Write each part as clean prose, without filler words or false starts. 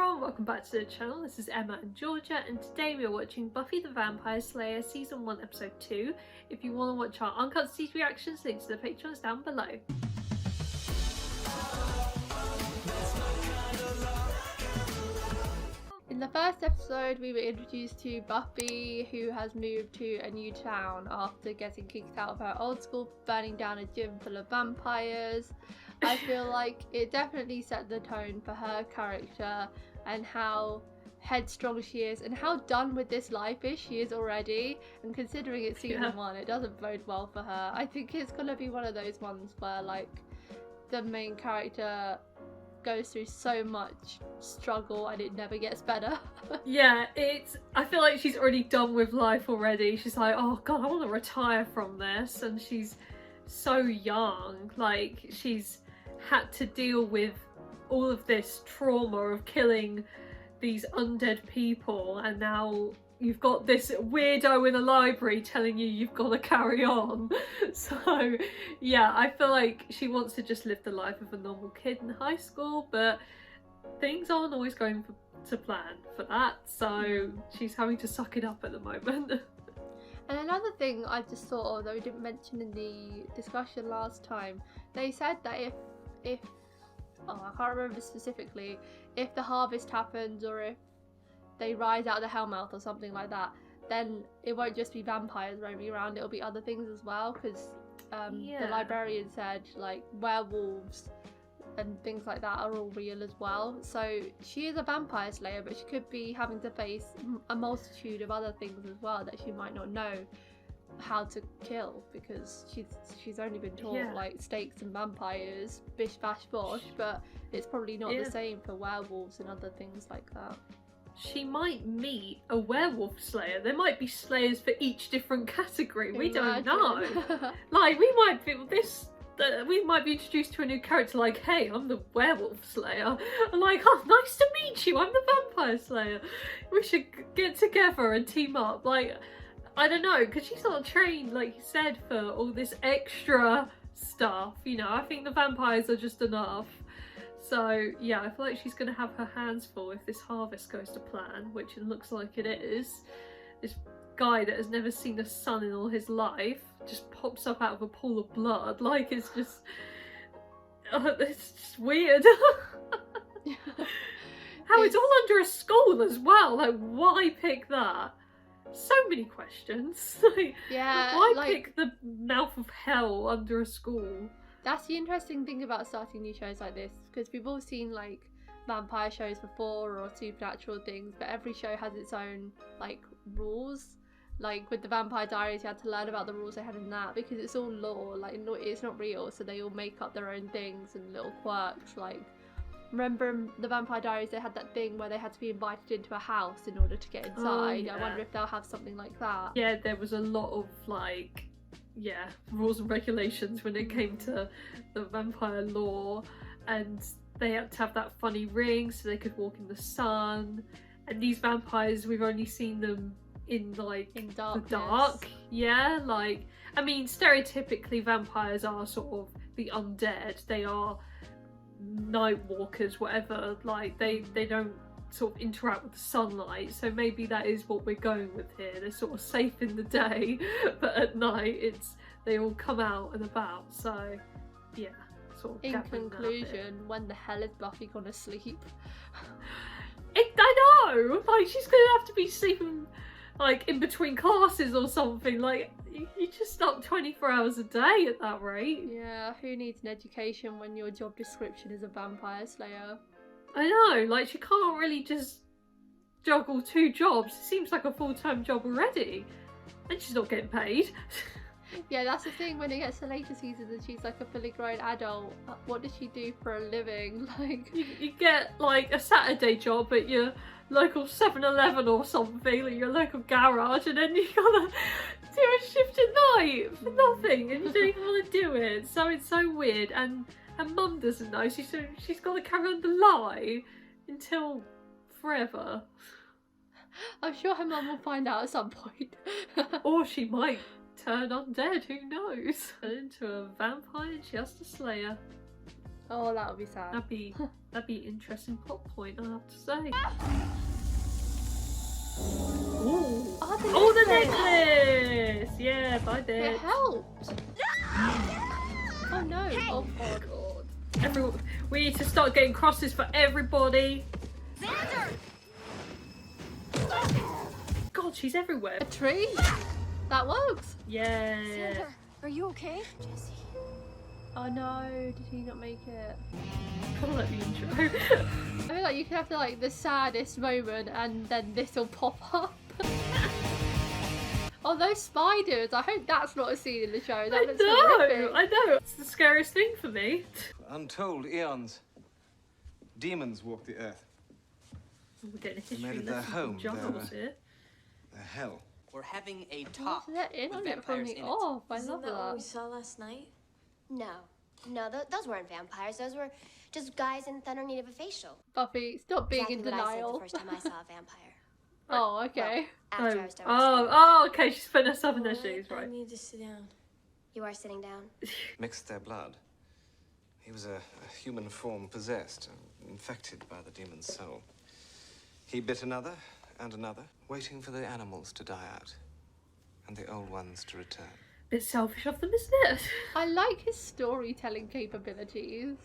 everyone, welcome back to the channel. This is Emma and Georgia, and today we are watching Buffy the Vampire Slayer Season 1 Episode 2. If you want to watch our uncut series reactions, links to the Patreon is down below. In the first episode, we were introduced to Buffy, who has moved to a new town after getting kicked out of her old school, burning down a gym full of vampires. I feel like it definitely set the tone for her character and how headstrong she is and how done with this life-ish she is already. And considering it's season 1, it doesn't bode well for her. I think it's gonna be one of those ones where like the main character goes through so much struggle and it never gets better. Yeah, I feel like she's already done with life already. She's like, oh god, I want to retire from this, and she's so young. Like, she's had to deal with all of this trauma of killing these undead people, and now you've got this weirdo in a library telling you you've got to carry on. So yeah, I feel like she wants to just live the life of a normal kid in high school, but things aren't always going to plan for that, so she's having to suck it up at the moment. And another thing I just thought of that we didn't mention in the discussion last time, they said that if I can't remember specifically, if the harvest happens or if they rise out of the Hellmouth or something like that, then it won't just be vampires roaming around, it'll be other things as well, because the librarian said like werewolves and things like that are all real as well. So she is a vampire slayer, but she could be having to face a multitude of other things as well that she might not know how to kill, because she's only been taught like snakes and vampires, bish bash bosh, but it's probably not the same for werewolves and other things like that. She might meet a werewolf slayer. There might be slayers for each different category. We don't know. Like, we might be introduced to a new character like, hey, I'm the werewolf slayer. I'm like, oh, nice to meet you, I'm the vampire slayer. We should get together and team up. Like, I don't know, because she's not trained, like you said, for all this extra stuff. You know, I think the vampires are just enough. So yeah, I feel like she's going to have her hands full if this harvest goes to plan, which it looks like it is. This guy that has never seen the sun in all his life just pops up out of a pool of blood. Like, it's just weird. How it's all under a school as well. Like, why pick that? So many questions. Like, yeah, why pick the mouth of hell under a school? That's the interesting thing about starting new shows like this, because we've all seen like vampire shows before or supernatural things, but every show has its own like rules. Like with the Vampire Diaries, you had to learn about the rules they had in that, because it's all lore, like it's not real, so they all make up their own things and little quirks. Like, remember in the Vampire Diaries they had that thing where they had to be invited into a house in order to get inside. Oh, yeah. I wonder if they'll have something like that. Yeah, there was a lot of like rules and regulations when it came to the vampire lore, and they had to have that funny ring so they could walk in the sun. And these vampires, we've only seen them in like in the dark. Yeah, like, I mean, stereotypically vampires are sort of the undead. They are night walkers, whatever. Like, they don't sort of interact with the sunlight, so maybe that is what we're going with here. They're sort of safe in the day, but at night they all come out and about. So yeah, sort of in conclusion, when the hell is Buffy gonna sleep? I know, like, she's gonna have to be sleeping like in between classes or something. Like, you're just up 24 hours a day at that rate. Yeah, who needs an education when your job description is a vampire slayer? I know, like, she can't really just juggle 2 jobs. It seems like a full-time job already, and she's not getting paid. Yeah, that's the thing, when it gets to later seasons and she's like a fully grown adult, what does she do for a living? Like, you get like a Saturday job at your local 7-Eleven or something, like your local garage, and then you gotta do a shift at night for nothing, and you don't even want to do it. So it's so weird, and her mum doesn't know, she's got to carry on the lie until forever. I'm sure her mum will find out at some point. Or she might turn undead, who knows? Turn into a vampire and she has to slay her. Oh, that would be sad. That'd be an interesting plot point, I have to say. Ooh. Oh, the necklace! Yeah, bye, bitch. It helped. Oh no! Oh god. We need to start getting crosses for everybody. Xander! God, she's everywhere. A tree? That works. Yeah. Xander, are you okay? Jesse. Oh no, did he not make it? Kind of like the intro. I feel like you could have the saddest moment and then this will pop up. Oh, those spiders! I hope that's not a scene in the show. That looks horrific. I know. It's the scariest thing for me. Untold eons, demons walk the earth. We're getting a They made history it their lesson home, from Giles here. Their hell. We're having a Oh, talk so they're in with on it from vampires the in it. off. I Isn't love that what we that. saw last night? No, those weren't vampires. Those were just guys in thunder need of a facial. Buffy, stop being Exactly in what I said denial. the first time I saw a vampire. Oh, okay. After I was done. Oh, okay. She's putting herself in their shoes, I right? need to sit down. You are sitting down. Mixed their blood. He was a human form possessed, infected by the demon's soul. He bit another and another, waiting for the animals to die out and the old ones to return. Bit selfish of them, isn't it? I like his storytelling capabilities.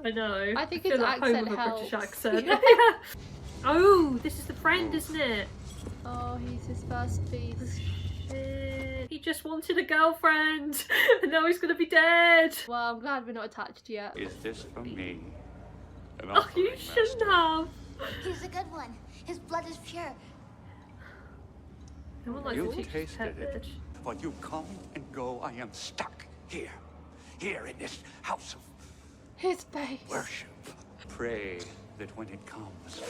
I know. I think feel his like home accent with a British helps. accent. Yeah. Oh, this is the friend, isn't it? Oh, he's his first beast. He just wanted a girlfriend, and now he's gonna be dead. Well, I'm glad we're not attached yet. Is this for me? An Oh, offering, you shouldn't have. He's a good one. His blood is pure. No one likes You a teacher's tasted pet it. bitch. While you come and go, I am stuck here in this house of His face. worship. Pray that when it comes,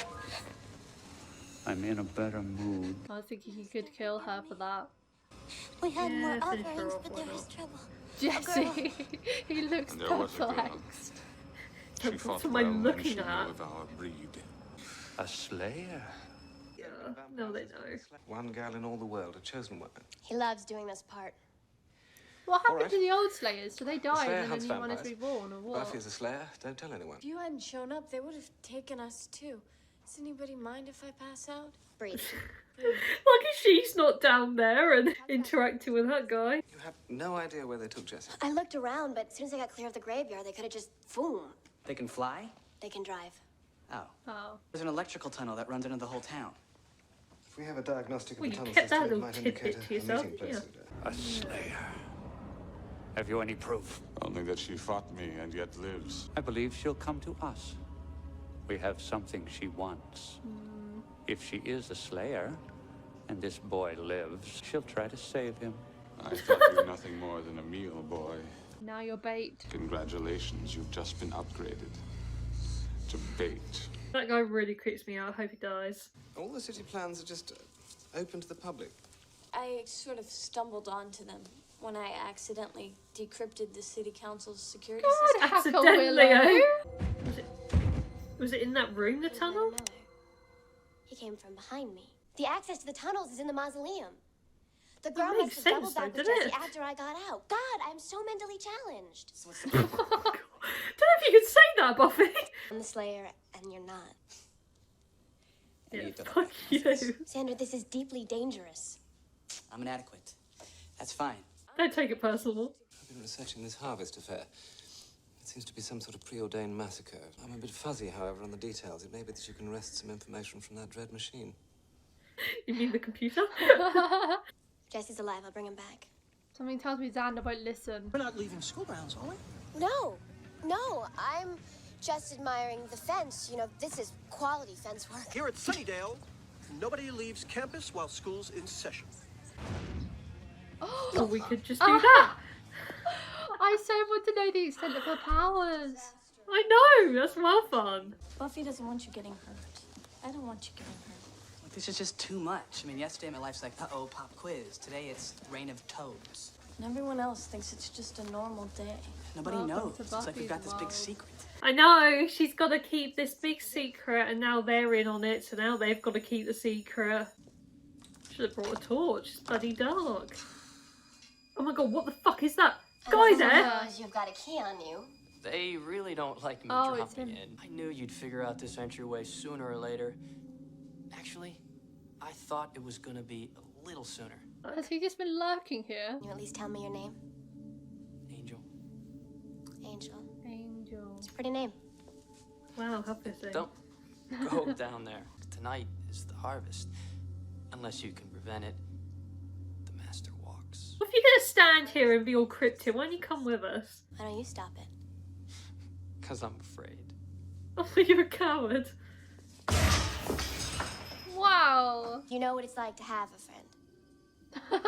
I'm in a better mood. I was thinking he could kill her for that. We had Yeah, more finish her offerings, off, but why there not? was trouble. Jesse, he looks And there was a girl. perplexed. She What fought am I well, and looking she at? knew of our breed. A slayer? Yeah. No, they know. One girl in all the world, a chosen one. He loves doing this part. What happened Alright. to the old Slayers? Do they die Slayer and then a hunts new one is vampires. reborn, or what? Buffy's a slayer, don't tell anyone. If you hadn't shown up, they would have taken us too. Does anybody mind if I pass out? Breathe. Lucky she's not down there and interacting with that guy. You have no idea where they took Jessie. I looked around, but as soon as I got clear of the graveyard, they could have just, boom. They can fly? They can drive. Oh. Oh. There's an electrical tunnel that runs into the whole town. If we have a diagnostic of Well, the you tunnel kept that system, it little might tidbit indicate to a yourself, meeting place. yeah. A slayer. Have you any proof? Only that she fought me and yet lives. I believe she'll come to us. We have something she wants. If she is a slayer, and this boy lives, she'll try to save him. I thought you nothing more than a meal, boy. Now you're bait. Congratulations, you've just been upgraded to bait. That guy really creeps me out. I hope he dies. All the city plans are just open to the public. I sort of stumbled onto them when I accidentally decrypted the city council's security system. Hacker Accidentally, Willow. eh? Was it in that room, the Here's tunnel? Miller. He came from behind me. The access to the tunnels is in the mausoleum. The girl makes must have doubled sense, though, back with doesn't Jesse it? after I got out. God, I'm so mentally challenged. So what's the Don't know if you could say that, Buffy. I'm the Slayer, and you're not. And Yeah, you've done fuck it. you. Xander, this is deeply dangerous. I'm inadequate. That's fine. Don't take it personal. I've been researching this harvest affair. It seems to be some sort of preordained massacre. I'm a bit fuzzy, however, on the details. It may be that you can wrest some information from that dread machine. You mean the computer? Jesse's alive. I'll bring him back. Something tells me Xander won't listen. We're not leaving school grounds, are we? No, I'm just admiring the fence. You know, this is quality fence work. Here at Sunnydale, nobody leaves campus while school's in session. Or we could just do that. I so want to know the extent of her powers. I know, that's more fun. Buffy doesn't want you getting hurt. I don't want you getting hurt. Look, this is just too much. I mean, yesterday my life's like, uh-oh, pop quiz. Today it's rain of toads. And everyone else thinks it's just a normal day. Nobody Welcome knows. to It's like we've got Buffy's this big world. secret. I know, she's got to keep this big secret, and now they're in on it, so now they've got to keep the secret. Should have brought a torch, it's bloody dark. Oh my god, what the fuck is that? Guy there? Suppose you've got a key on you. They really don't like me Oh, it's dropping him. in. I knew you'd figure out this entryway sooner or later. Actually, I thought it was gonna be a little sooner. Has he just been lurking here? You at least tell me your name. Angel. Angel. Angel. It's a pretty name. Wow, how fitting. Don't go down there. Tonight is the harvest. Unless you can prevent it, the master walks. If you're gonna stand here and be all cryptic, why don't you come with us? Why don't you stop it? 'Cause I'm afraid. Oh, you're a coward. Wow. You know what it's like to have a friend.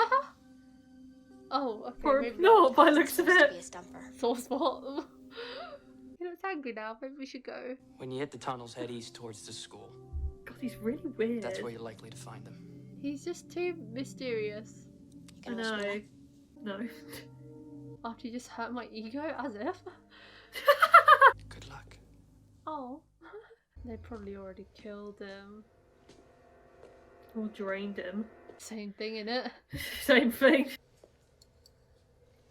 Oh, okay. Or maybe not, by the looks of Supposed to be a it. stumper. Sore spot. He looks angry now. Maybe we should go. When you hit the tunnels, head east towards the school. God, he's really weird. That's where you're likely to find them. He's just too mysterious. I know. No. After you just hurt my ego, as if. Good luck. Oh. They probably already killed him. Or drained him. Same thing, innit? Same thing.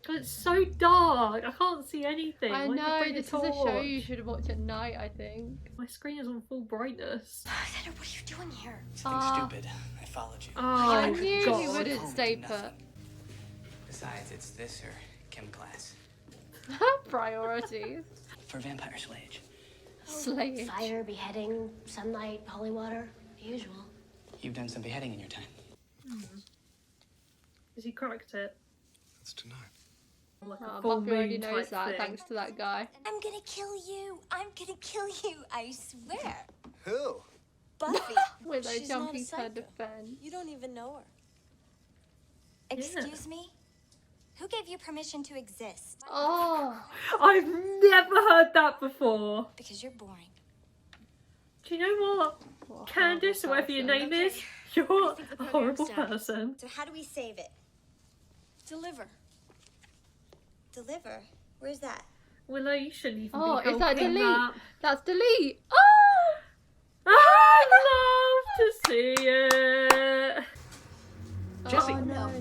God, it's so dark. I can't see anything. I Why don't you know, bring this a is a show torch? you should watch at night, I think. My screen is on full brightness. Xander, what are you doing here? Something stupid. I followed you. Oh, I knew God. he wouldn't Home stay to put. nothing. Besides, it's this or chem class. Priorities. For vampire slayage. Slate. Fire, beheading, sunlight, holy water. The usual. You've done some beheading in your time. Has he cracked it? That's tonight. Like a Oh, full Buffy already moon knows type that, thing. thanks to that guy. I'm gonna kill you. I'm gonna kill you. I swear. Who? Buffy. Willow She's not a jumping to her psycho. defense. You don't even know her. Excuse me? Who gave you permission to exist? Oh, I've never heard that before. Because you're boring. Do you know what? what a Candace, or horrible whatever your person. name is, you're think the a program's horrible down. person. So how do we save it? Deliver. Deliver? Where's that? Willow, you shouldn't even Oh, be is that helping delete? that. That's delete. Oh! I'd love to see it. Jesse! Oh, no.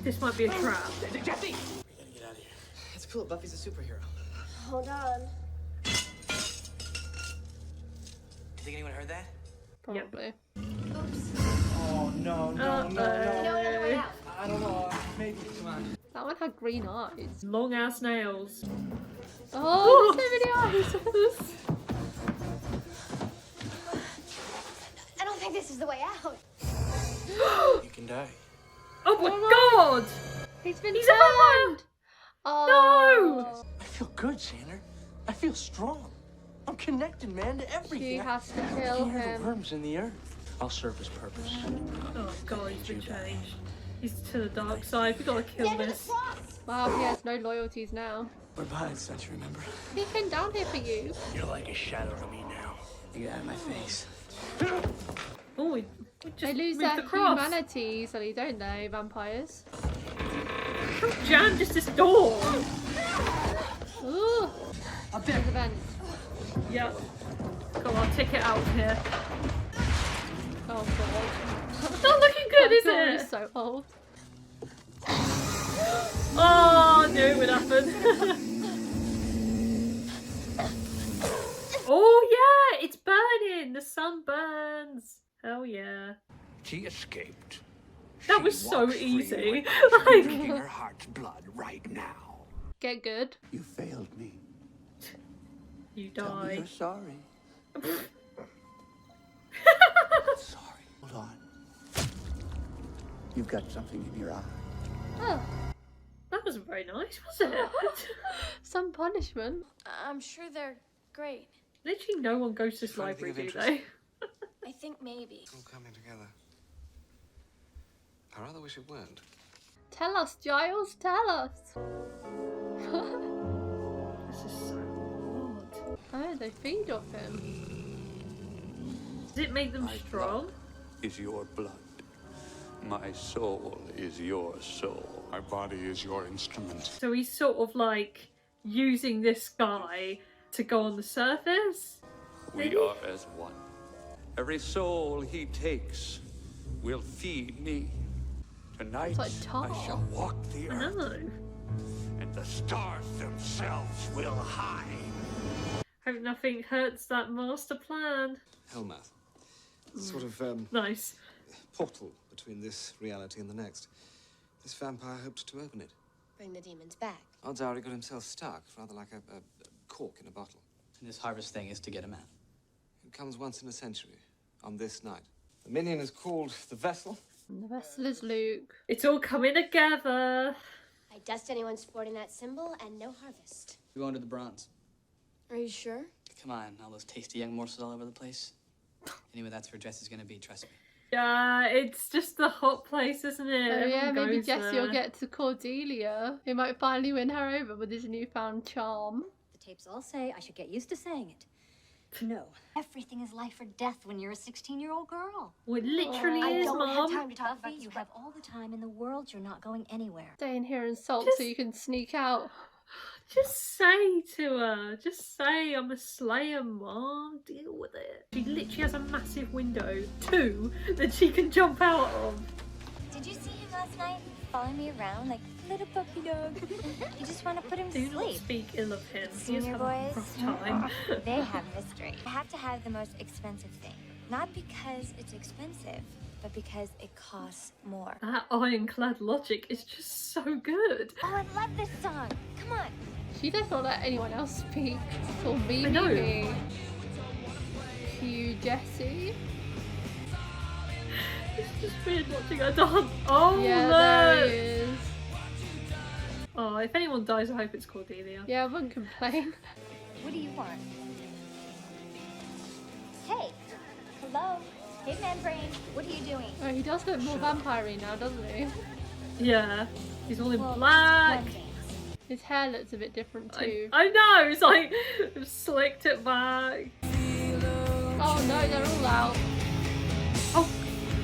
This might be a trap. Jesse! We gotta get out of here. It's cool. Buffy's a superhero. Hold on. Do you think anyone heard that? Probably. Oh, no, No, another way out. I don't know. Maybe. Come on. That one had green eyes. Long ass nails. Oh, there's so many eyes. I don't think this is the way out. You can die. Oh my god! He's been He's turned. Oh. I feel good, Xander. I feel strong. I'm connected, man, to She everything. has to I kill can hear the him. worms in the earth. I'll serve his purpose. Oh god, he's been changed. He's to the dark side. We gotta kill this. Wow, he has no loyalties now. We're buds, don't you remember? He came down here for you. You're like a shadow to me now. You get out of my face. Oh, we They just lose moved their across. humanity easily, don't they, vampires? How jammed is this door? Ooh. Up There's there. a vent. Yep. Got our ticket out of here. Oh god. It's not looking good, is That door it? is so old. Oh, I knew it would happen. Oh yeah, it's burning. The sun burns. Hell yeah. She escaped. That She was so walks free easy. with Like, drinking her heart's blood right now. Get good. You failed me. you Tell me die. you're sorry. Sorry. Hold on. You've got something in your eye. Oh, That wasn't very nice, was it? some punishment. I'm sure they're great. Literally no one goes to this Find anything library, of do interest? they? I think maybe. All coming together. I rather wish it weren't. Tell us, Giles, tell us. This is so odd. Oh, they feed off him. Does it make them My strong? blood is your blood. My soul is your soul. My body is your instrument. So he's sort of like using this guy to go on the surface? We are as one. Every soul he takes will feed me. Tonight, It's like tar. I shall walk the I earth know. and that the stars themselves will hide. Hope nothing hurts that master plan. Hellmouth. Sort of, Nice. portal between this reality and the next. This vampire hoped to open it. Bring the demons back. Odds are he got himself stuck, rather like a cork in a bottle. And this harvest thing is to get him out. It comes once in a century, on this night. The minion is called the Vessel. And the vessel is Luke. It's all coming together. I dust anyone sporting that symbol and no harvest. We're going to the bronze. Are you sure? Come on, all those tasty young morsels all over the place. Anyway, that's where Jess is gonna be, trust me. Yeah, it's just the hot place, isn't it? Oh yeah, Everyone maybe goes Jesse there. will get to Cordelia. He might finally win her over with his newfound charm. The tapes all say I should get used to saying it. No. Everything is life or death when you're a 16-year-old girl. Well, it literally I is, don't have Mom. time to talk about this. You have all the time in the world. You're not going anywhere. Stay in here and sulk so you can sneak out. Just say to her, just say, I'm a slayer, Mom. Deal with it. She literally has a massive window, 2, that she can jump out of. Did you see him last night? Following me around like a little puppy dog. You just want to put him to Do not sleep. speak ill of him. He is Senior having a boys, rough time. they have history. I have to have the most expensive thing. Not because it's expensive, but because it costs more. That ironclad logic is just so good. Oh, I love this song. Come on. She does not let anyone else speak. Or me, I know. me. Cue Jessie. It's just weird watching her dance. Oh, Yeah, look. there he is. Oh, if anyone dies, I hope it's Cordelia. Yeah, I wouldn't complain. What do you want? Hey. Hello. Hey, man brain. What are you doing? Oh, he does look more vampire-y now, doesn't he? Yeah, he's all in Well, black. one dance. His hair looks a bit different too. I know, it's like slicked it back. Oh no, they're all out. Oh,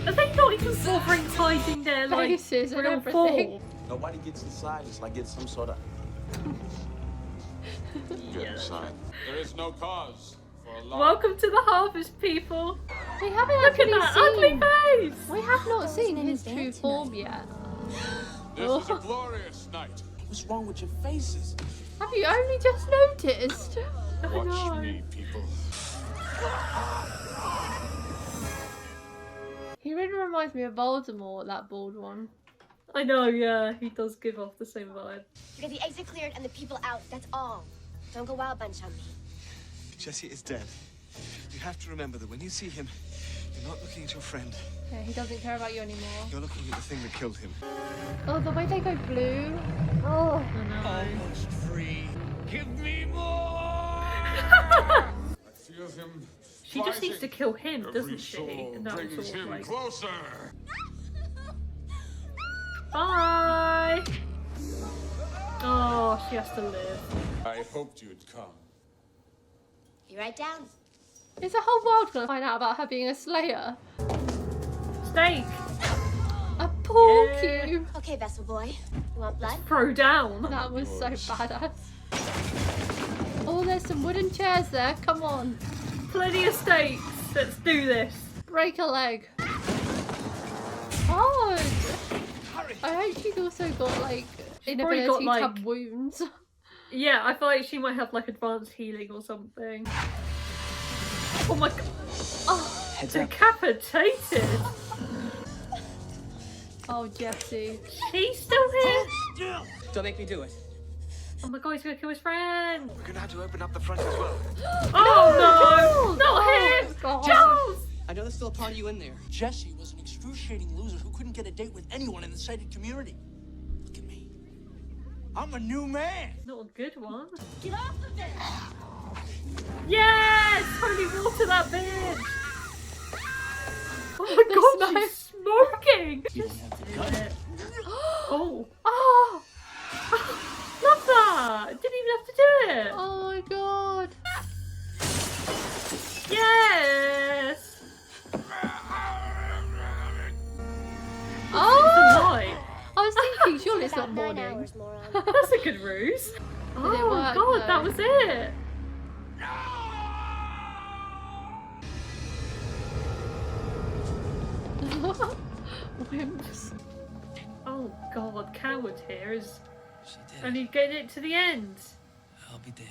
are they not even bothering hiding their like Faces and real everything. form? Nobody gets inside. It's like it's some sort of... Get inside. There is no cause for alarm. Welcome to the harvest, people. We haven't Look at actually that seen. ugly face. We have not seen any his true dance form yet. This is a glorious night. What's wrong with your faces? Have you only just noticed? Watch me, people. He really reminds me of Voldemort, that bald one. I know, yeah, he does give off the same vibe. Get the exit cleared and the people out. That's all. Don't go wild bunch on me. Jesse is dead. You have to remember that when you see him, you're not looking at your friend. Yeah, he doesn't care about you anymore. You're looking at the thing that killed him. Oh, the way they go blue. Oh, Almost free. Give me more! I feel him. She just needs to kill him, Every doesn't she? soul And that brings was sort of him like, closer. bye. Oh, she has to live. I hoped you'd come. You write down. is the whole world gonna find out about her being a slayer? Steak. A pool Yeah. cube. Okay, vessel boy. You want blood? Throw down. That was so badass. Oh, there's some wooden chairs there. Come on. Plenty of steaks. Let's do this. Break a leg. Hard. I hope she's also got like probably inability got, to like- have wounds. Yeah, I feel like she might have like advanced healing or something. Oh my god. Oh, Heads up. decapitated. Oh, Jessie. He's still here. Don't make me do it. Oh my god, he's gonna kill his friend. We're gonna have to open up the front as well. Oh no! Not Oh, him! God. Charles! I know there's still a part of you in there. Jesse was an excruciating loser who couldn't get a date with anyone in the sighted community. Look at me. I'm a new man. Not a good one. Get off of it! Yes! Holy water that bitch! Oh my god, she's smoking! Just do it. Oh. Oh! Love that! Didn't even have to do it! Oh my god. Yes! Oh! Light. I was thinking, surely it's not About 9 morning. hours, moron. That's a good ruse. Oh it work, god, though? that was it! Wimps. Oh god, Coward here is She did. And he's getting it to the end. I'll be damned.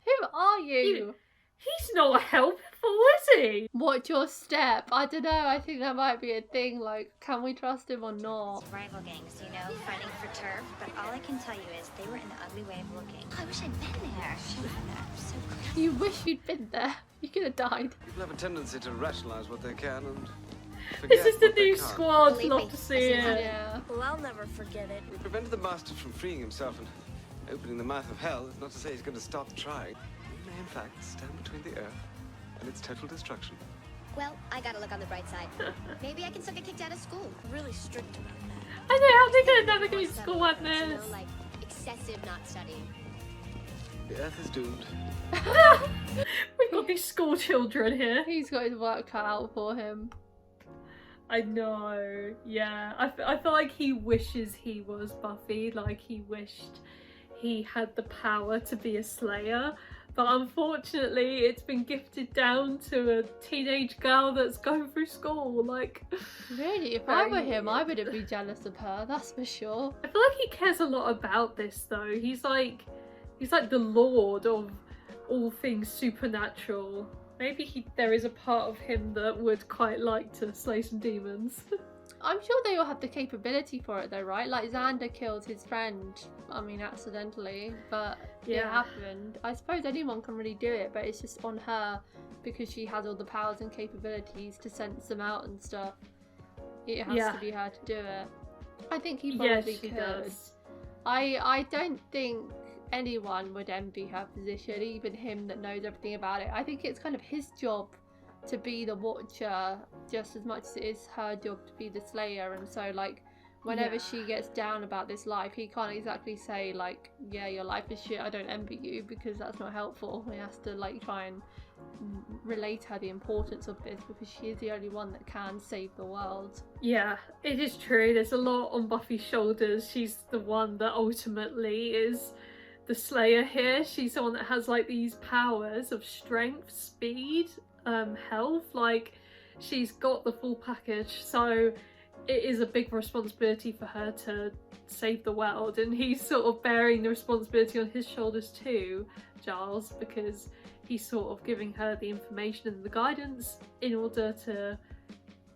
Who are you? He's not helpful, is he? Watch your step. I don't know. I think that might be a thing. Like, can we trust him or not? Rival gangs, you know, fighting for turf. But all I can tell you is they were an ugly way of looking. I wish I'd been there. So crazy. You wish you'd been there. You could have died. People have a tendency to rationalize what they can and This is the what they new can't. squad. Believe Love me, to see it. Yeah. Well, I'll never forget it. We prevented the master from freeing himself and opening the mouth of hell. Not to say he's going to stop trying. He may, in fact, stand between the earth and its total destruction. Well, I gotta look on the bright side. Maybe I can still get kicked out of school. Really strict about that. I know how they're going to navigate school like You know, this. like excessive not studying. The earth is doomed. We've got these school children here. He's got his work cut out for him. I know, yeah. I feel like he wishes he was Buffy, like he wished he had the power to be a Slayer, but unfortunately it's been gifted down to a teenage girl that's going through school, like... Really? If I were him, I wouldn't be jealous of her, that's for sure. I feel like he cares a lot about this though. He's like the lord of all things supernatural. Maybe there is a part of him that would quite like to slay some demons. I'm sure they all have the capability for it though, right? Like Xander killed his friend, I mean accidentally, but it Yeah. happened. I suppose anyone can really do it, but it's just on her because she has all the powers and capabilities to sense them out and stuff. It has to be her to do it. I think he probably she could. does. I don't think anyone would envy her position, even him that knows everything about it. I think it's kind of his job to be the watcher just as much as it is her job to be the slayer, and so like whenever she gets down about this life, he can't exactly say like, yeah, your life is shit, I don't envy you, because that's not helpful. He has to like try and relate her the importance of this, because she is the only one that can save the world. Yeah, it is true. There's a lot on Buffy's shoulders. She's the one that ultimately is the Slayer here. She's the one that has like these powers of strength, speed, health. Like she's got the full package. So it is a big responsibility for her to save the world, and he's sort of bearing the responsibility on his shoulders too, Giles, because he's sort of giving her the information and the guidance in order to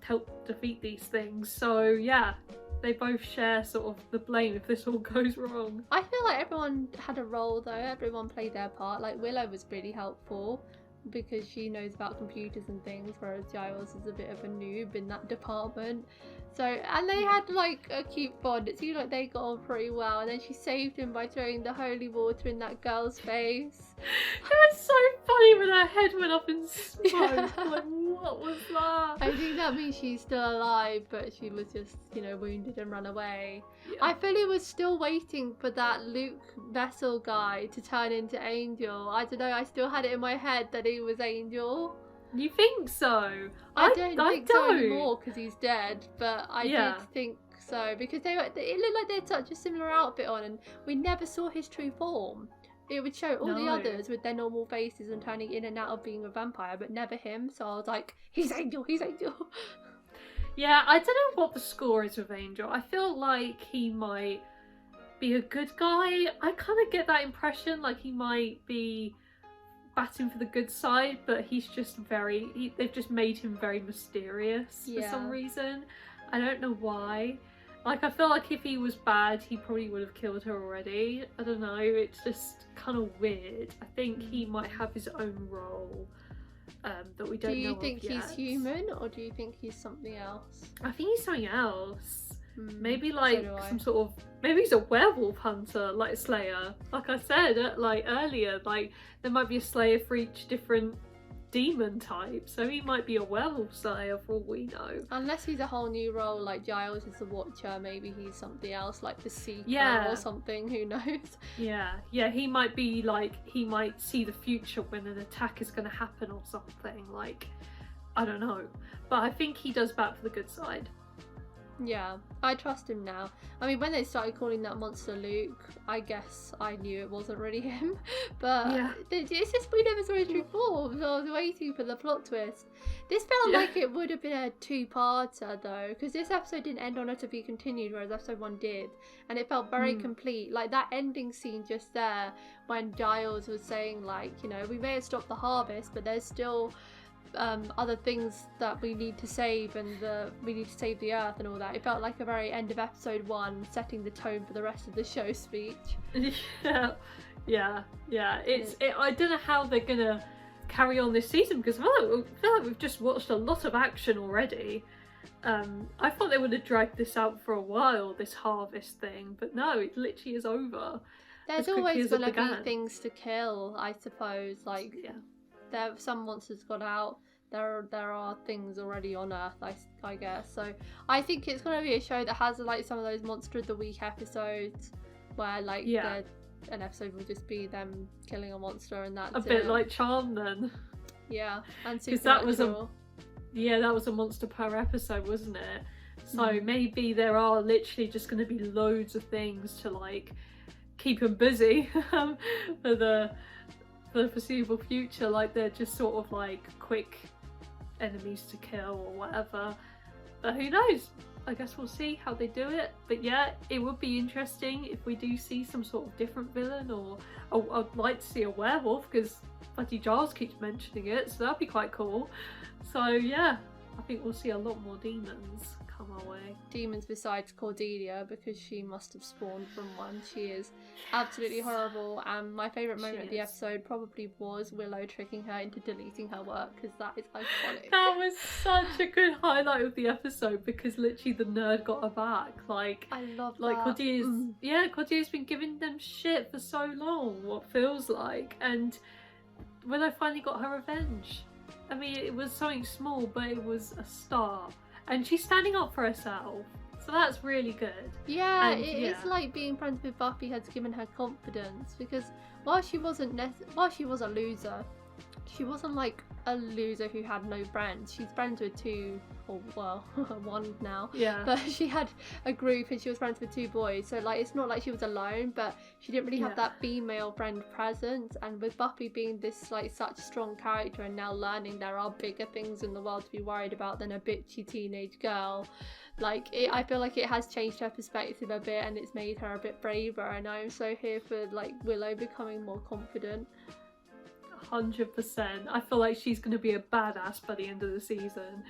help defeat these things. So yeah, they both share sort of the blame if this all goes wrong. I feel like everyone had a role though, everyone played their part. Like Willow was really helpful because she knows about computers and things, whereas Giles is a bit of a noob in that department. So, and they had like a cute bond. It seemed like they got on pretty well, and then she saved him by throwing the holy water in that girl's face. It was so funny when her head went up in smoke. Yeah. Like, what was that? I think that means she's still alive, but she was just, you know, wounded and run away. Yeah. I fully was still waiting for that Luke Vessel guy to turn into Angel. I don't know, I still had it in my head that he was Angel. You think so? I don't think so don't. anymore because he's dead, but I did think so because it looked like they had such a similar outfit on, and we never saw his true form. It would show all the No. others with their normal faces and turning in and out of being a vampire, but never him. So I was like, he's Angel, he's Angel. Yeah, I don't know what the score is with Angel. I feel like he might be a good guy. I kind of get that impression, like he might be batting for the good side, but he's just they've just made him very mysterious for some reason. I don't know why. Like, I feel like if he was bad, he probably would have killed her already. I don't know, it's just kind of weird. I think he might have his own role that we don't know. Do you think of yet. he's human, or do you think he's something else? I think he's something else. Maybe so like do I. some sort of, maybe he's a werewolf hunter, like Slayer. Like I said like earlier, like there might be a Slayer for each different demon type, so he might be a werewolf Slayer for all we know. Unless he's a whole new role, like Giles is the Watcher, maybe he's something else, like the Seeker or something, who knows? Yeah, he might be like, he might see the future when an attack is going to happen or something, like, I don't know. But I think he does bat for the good side. Yeah, I trust him now. I mean, when they started calling that monster Luke, I guess I knew it wasn't really him. But Yeah. it's just we never saw his true form, so I was waiting for the plot twist. This felt like it would have been a two-parter though, because this episode didn't end on a to be continued, whereas episode 1 did, and it felt very complete. Like that ending scene just there, when Giles was saying like, you know, we may have stopped the harvest, but there's still other things that we need to save, and we need to save the earth and all that. It felt like a very end of episode 1, setting the tone for the rest of the show speech. Yeah. I don't know how they're gonna carry on this season, because I feel like we've just watched a lot of action already. I thought they would have dragged this out for a while, this harvest thing, but no, it literally is over. There's always gonna be things to kill, I suppose. Like, some monsters got out. There are things already on Earth, I guess. So I think it's gonna be a show that has like some of those Monster of the Week episodes, where like an episode will just be them killing a monster, and that's a bit like Charm then. Yeah, and because that was a monster per episode, wasn't it? So maybe there are literally just going to be loads of things to like keep them busy for the foreseeable future. Like they're just sort of like quick enemies to kill or whatever. But who knows? I guess we'll see how they do it. But yeah, it would be interesting if we do see some sort of different villain, or I'd like to see a werewolf, because Buffy Giles keeps mentioning it, so that'd be quite cool. So yeah, I think we'll see a lot more demons come our way. Demons besides Cordelia, because she must have spawned from one. She is absolutely horrible, and my favourite moment of the episode probably was Willow tricking her into deleting her work, because that is iconic. That was such a good highlight of the episode, because literally the nerd got her back. Like, I love like that. Cordelia's been giving them shit for so long, what feels like, and Willow finally got her revenge. I mean, it was something small, but it was a start. And she's standing up for herself, so that's really good. Yeah, it's like being friends with Buffy has given her confidence, because while she was a loser, she wasn't like a loser who had no friends. She's friends with one now. Yeah. But she had a group and she was friends with 2 boys. So like, it's not like she was alone, but she didn't really have that female friend presence. And with Buffy being this like such a strong character, and now learning there are bigger things in the world to be worried about than a bitchy teenage girl, like I feel like it has changed her perspective a bit, and it's made her a bit braver. And I'm so here for like Willow becoming more confident. 100%. I feel like she's going to be a badass by the end of the season.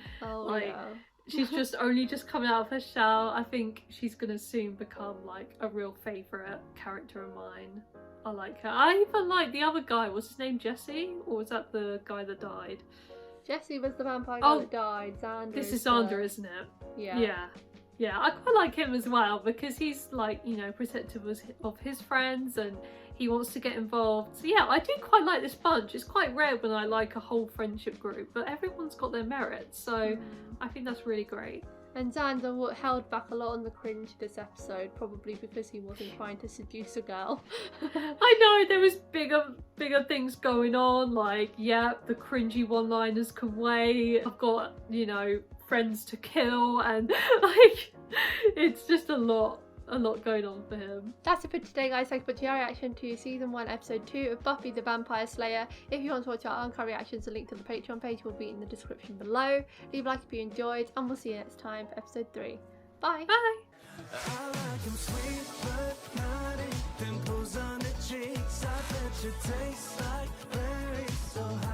She's just only just coming out of her shell. I think she's going to soon become like a real favourite character of mine. I like her. I even like the other guy. Was his name Jesse? Or was that the guy that died? Jesse was the vampire guy that died. Xander. This is Xander, isn't it? Yeah, I quite like him as well, because he's like, you know, protective of his friends, and he wants to get involved. So yeah, I do quite like this bunch. It's quite rare when I like a whole friendship group, but everyone's got their merits, so I think that's really great. And Xander held back a lot on the cringe this episode, probably because he wasn't trying to seduce a girl. I know, there was bigger things going on, like, yeah, the cringy one-liners can wait. I've got, you know, friends to kill, and like, it's just a lot going on for him. That's it for today, guys. Thanks for your reaction to season 1 episode 2 of Buffy the Vampire Slayer. If you want to watch our uncut reactions, the link to the Patreon page will be in the description below. Leave a like if you enjoyed, and we'll see you next time for episode 3. Bye. Bye.